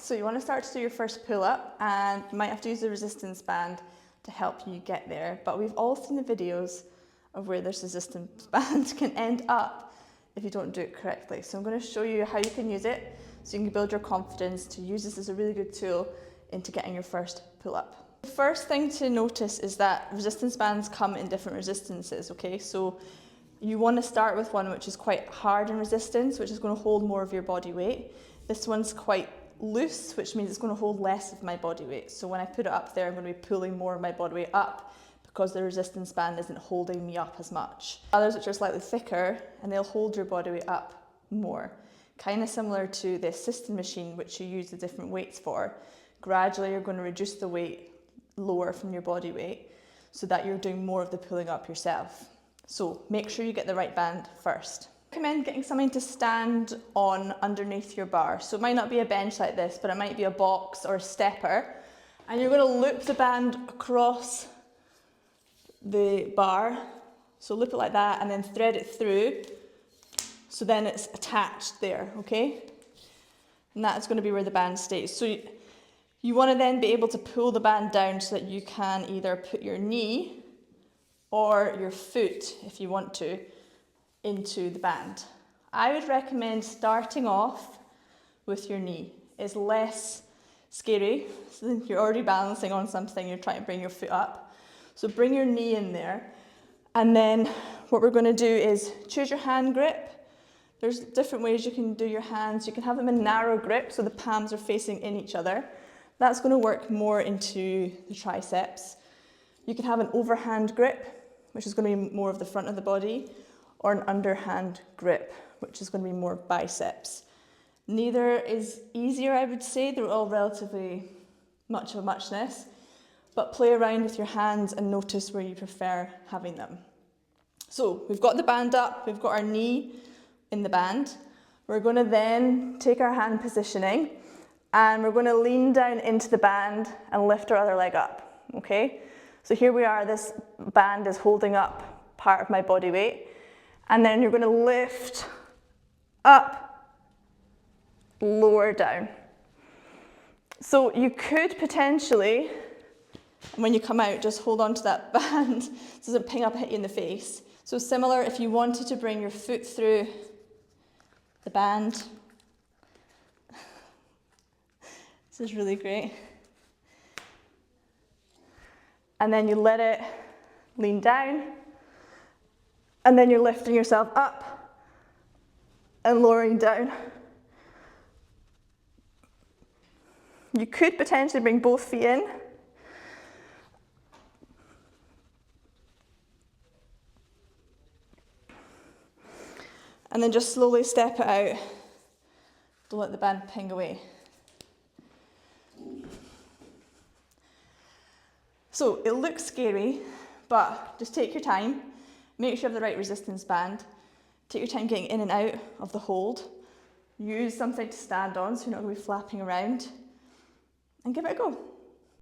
So you want to start to do your first pull-up, and you might have to use the resistance band to help you get there. But we've all seen the videos of where this resistance band can end up if you don't do it correctly. So I'm going to show you how you can use it so you can build your confidence to use this as a really good tool into getting your first pull-up. The first thing to notice is that resistance bands come in different resistances, okay? So you want to start with one which is quite hard in resistance, which is going to hold more of your body weight. This one's quite loose, which means it's going to hold less of my body weight. So when I put it up there, I'm going to be pulling more of my body weight up because the resistance band isn't holding me up as much. Others which are slightly thicker, and they'll hold your body weight up more. Kind of similar to the assisted machine, which you use the different weights for. Gradually, you're going to reduce the weight lower from your body weight so that you're doing more of the pulling up yourself. So make sure you get the right band first. I recommend getting something to stand on underneath your bar. So it might not be a bench like this, but it might be a box or a stepper. And you're going to loop the band across the bar. So loop it like that and then thread it through. So then it's attached there, okay? And that's going to be where the band stays. So you want to then be able to pull the band down so that you can either put your knee or your foot, if you want to, into the band. I would recommend starting off with your knee. It's less scary. So you're already balancing on something, you're trying to bring your foot up. So bring your knee in there. And then what we're going to do is choose your hand grip. There's different ways you can do your hands. You can have them in narrow grip, so the palms are facing in each other. That's going to work more into the triceps. You can have an overhand grip, which is going to be more of the front of the body, or an underhand grip, which is going to be more biceps. Neither is easier, I would say. They're all relatively much of a muchness, but play around with your hands and notice where you prefer having them. So we've got the band up, we've got our knee in the band. We're going to then take our hand positioning and we're going to lean down into the band and lift our other leg up, okay? So here we are, this band is holding up part of my body weight. And then you're going to lift up, lower down. So you could potentially, when you come out, just hold on to that band so it doesn't ping up and hit you in the face. So similar, if you wanted to bring your foot through the band. This is really great. And then you let it lean down. And then you're lifting yourself up and lowering down. You could potentially bring both feet in. And then just slowly step it out. Don't let the band ping away. So it looks scary, but just take your time. Make sure you have the right resistance band. Take your time getting in and out of the hold. Use something to stand on so you're not going to be flapping around. And give it a go.